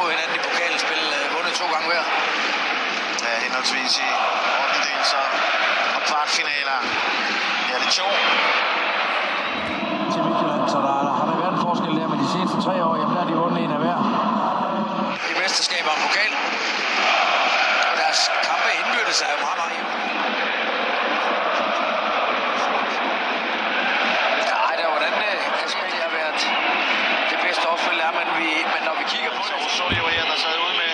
mod hinanden i pokalspil, vundet 2 gange hver. Ja, henholdsvis i 8. og kvartfinaler. Ja, det er 2. Til Midtjylland, så der har været en forskel der med de seneste 3 år. Jamen, der har de vundet en af hver. I mesterskaber og pokal. Og deres kampe indbyrdes er jo meget, meget jævne. Nej, der hvordan det har været det bedste opspil er, men når vi kigger på det... Så det jo her, der sad ude med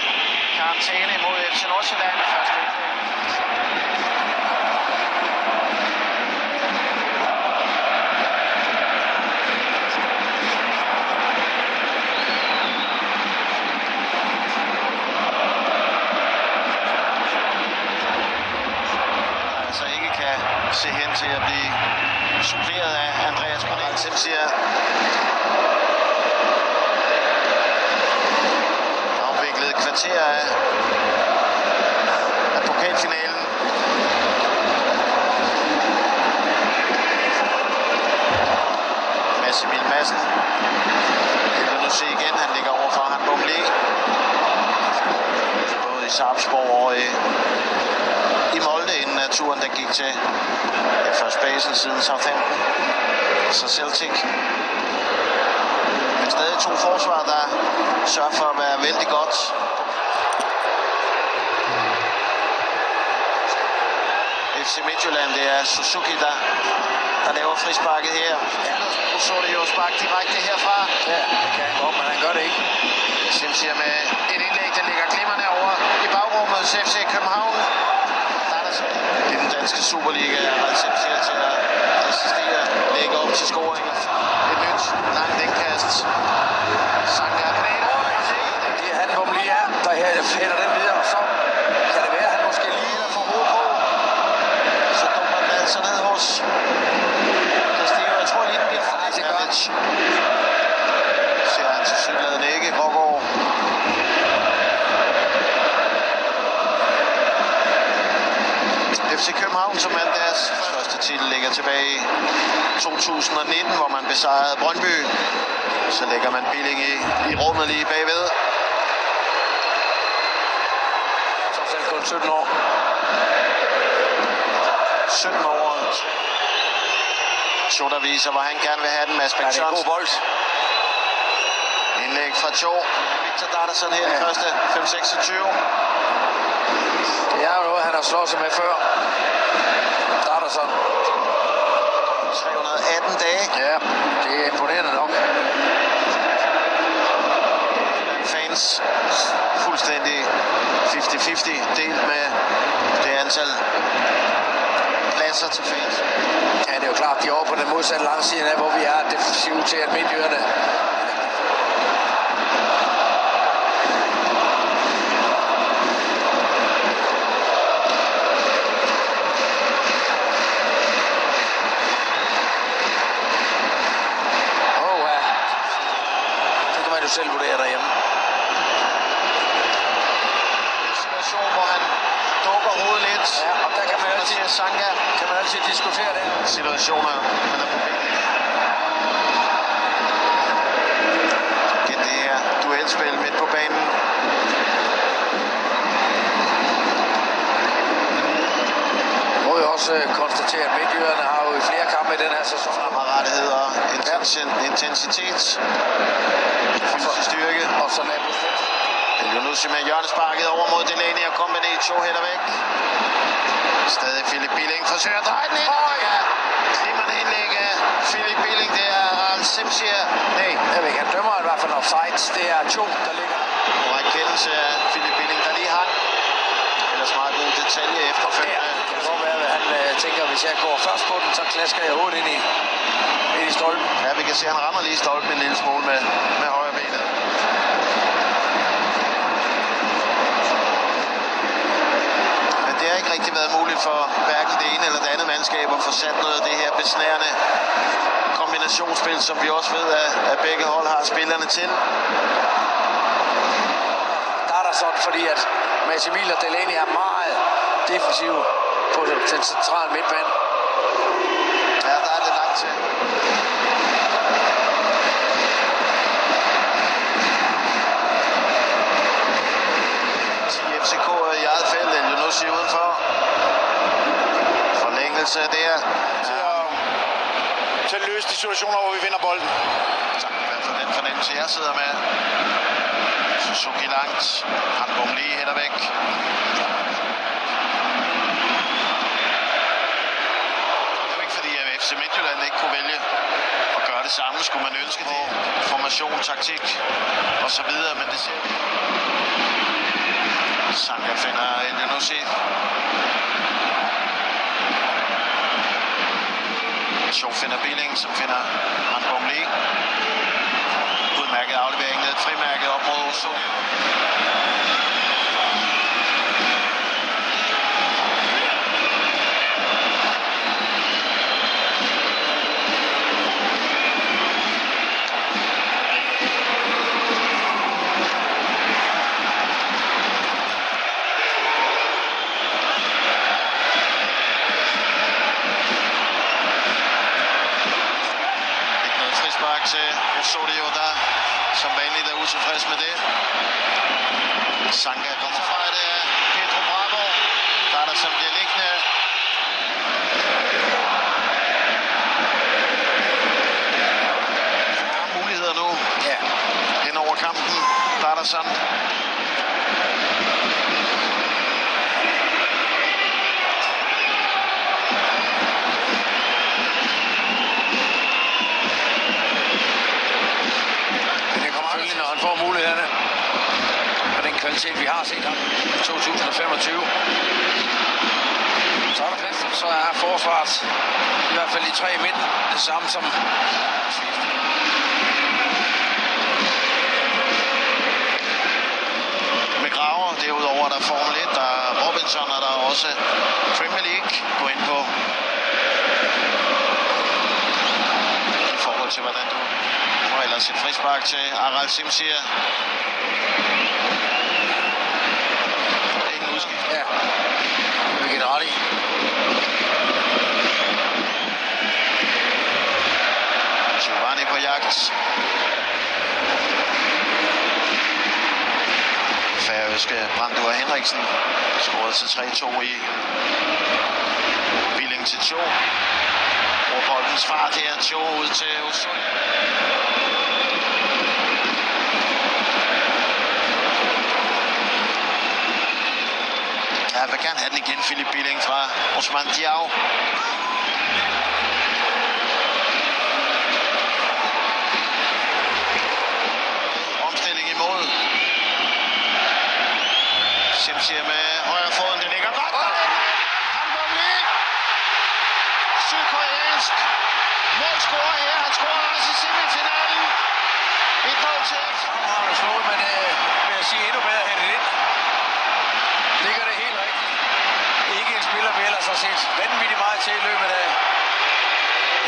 karantæne mod FC Nordsjælland i første. Altså ikke kan se hen til at blive suppleret af Andreas Cornel, som siger afviklet kvarter af pokalfinalen. Mads Emil Madsen. Det vil nu se igen. Han ligger overfor Han Bumlé. Både i Sarpsborg og i Molde, inden at turen der gik til first basen siden Southampton. Så Celtic. Men stadig 2 forsvar, der sørger for at være vældig godt. FC Midtjylland, det er Suzuki, der laver frisparket her. Ja. Nu så det jo spark direkte herfra. Ja, det kan han godt, men han gør det ikke. Simsier med et indlæg, der ligger glimrende over i bagrummet hos FC København. Der er der så i den danske Superliga, og Simsier til at assistere, lægge op til scoring. Et nyt langt indkast. Sanka knæler. Det er Han Bumlé, der her fælder den videre, og så kan det være, at han måske lige får hovedet på. Så kommer den altså ned hos Castillo. Jeg tror lige, den bliver færdig. Det gør han. Ser han til synligheden ikke. Grågaard. FC København, som vandt deres første titel, ligger tilbage i 2019, hvor man besejrede Brøndby. Så lægger man Billing i rummet lige bagved. Så selv kun 17 år. 17 år. Cho, der viser, hvor han gerne vil have den. Mads Bæk Ja, det er en god bold. Indlæg fra Cho. Victor Darderson her i første 5-26. Det er jo noget, han har slået sig med før. Darderson. 318 dage. Ja, det er imponerende nok. Fans fuldstændig 50-50 delt med det antal pladser til fans. Ja, det er jo klart, de er over på den modsatte langsiden af, hvor vi er. Det ser ud til, at Midtjylland selv vurdere derhjemme. Situation, hvor han dukker hovedet lidt. Ja, og der kan man altid diskutere det. Situationer, men er problem. Igen det her duelspil midt på banen. Må jo også konstatere, at Midtjylland har jo i flere kampe i den her sæson. Rettighed og intensitet. Fysisk styrke. Og så Napoli. Elionussi med hjørnesparket over mod Delaney og Kompany. Cho hælder væk. Stadig Philip Billing forsøger at dreje den ind. Ja. Glimrende indlæg af Philip Billing. Det er Ralf Simsier. Nej, jeg ved ikke. Han dømmer i hvert fald offside. Det er Cho, der ligger. Korrekt kendelse af Philip Billing, der lige har. Ellers meget god detalje efterfølgende. Ja, det kan godt være, at han tænker, at hvis jeg går først på den, så klasker jeg hovedet ind i stolpen. Ja, vi kan se, at han rammer lige stolpen en lille smule med højre benet. Men det har ikke rigtig været muligt for hverken det ene eller det andet mandskab at få sat noget af det her besnærende kombinationsspil, som vi også ved, at begge hold har spillerne til. Der er der sådan, fordi at Mads Emil og Delaney er meget defensive på den centrale midtbane. Ja, der er lidt langt til. bevægelse der. Til at løse de situationer, hvor vi vinder bolden. Så i hvert fald den fornemmelse, jeg sidder med. Suzuki langt. Han bum lige hætter væk. Det er jo ikke fordi, at FC Midtjylland ikke kunne vælge at gøre det samme. Skulle man ønske det. Formation, taktik og så videre, men det ser vi. Sanka finder Elionossi. Cho finder Billing, som finder Han Bumli. Udmærket aflevering ned, frimærket op mod Oso. Til Osorio, der som vanligt er utilfreds med det. Sanka kommer fra det af Pedro Bravo. Der er der som bliver liggende. Der er muligheder nu. Ja. Hen over kampen. Der er der sådan. Når han får mulighederne og den kvalitet, vi har set ham i 2025. Så er der plads, så er forsvaret, i hvert fald de tre i midten, det samme som med Graver. Derudover der er Formel 1, der er Robinson, og der er også Premier League. Gå ind på i forhold til, hvordan du får ellers et frispark til Aral Simsier. Ingen udskift. Ja, det vil ret i. Giovanni på jagt. Færøske Brandur Henriksen scorede til 3-2 i Billing til Cho. Og boldens fart her, Cho ud til Osorio. Jeg vil gerne have den igen, Philip Billing fra Osman Diao. Omstilling imod. Simsier med højre foden, det ligger godt. Han Bumli. Sydkoreansk målscorer her. Han scorer også i semifinalen. 1-0 til. Han har slået, men vil jeg sige endnu bedre hættet ind. Ligger det helt rigtigt. Ikke en spiller, vi ellers har set vanvittigt meget til i løbet af.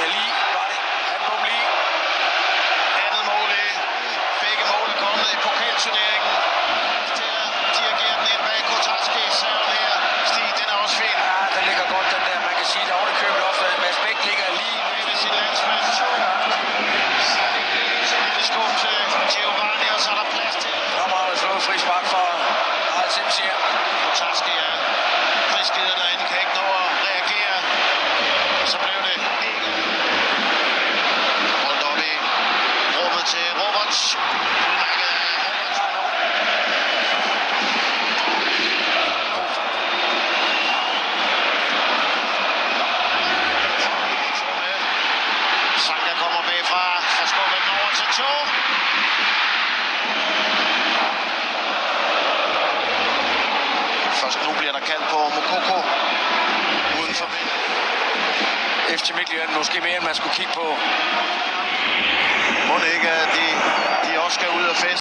Ja, lige var det. Han kom lige. Andet mål i. Begge mål er kommet i pokalturneringen. Til at dirigere den ind bag Kotarski i serven her. Stig, den er også fin. Ja, den ligger godt, den der. Man kan sige, der ovenikøbet også, at Mads Bæk ligger lige ved sin landsmand. Lille skub til Giovanni, og så er der plads til. Kommer han og slået frispark for Aral Simsier. Kotarski er friskider derinde, kan ikke nå at reagere. Så blev det ikke. Holdt op i rummet til Roberts. Udmærket af Roberts. Sanka kommer bagfra, får skubbet den over til Cho. Først nu bliver der kaldt på Mokoko udenfor. FC Midtjylland måske mere, end man skulle kigge på. Må det ikke, at de også skal ud og feste?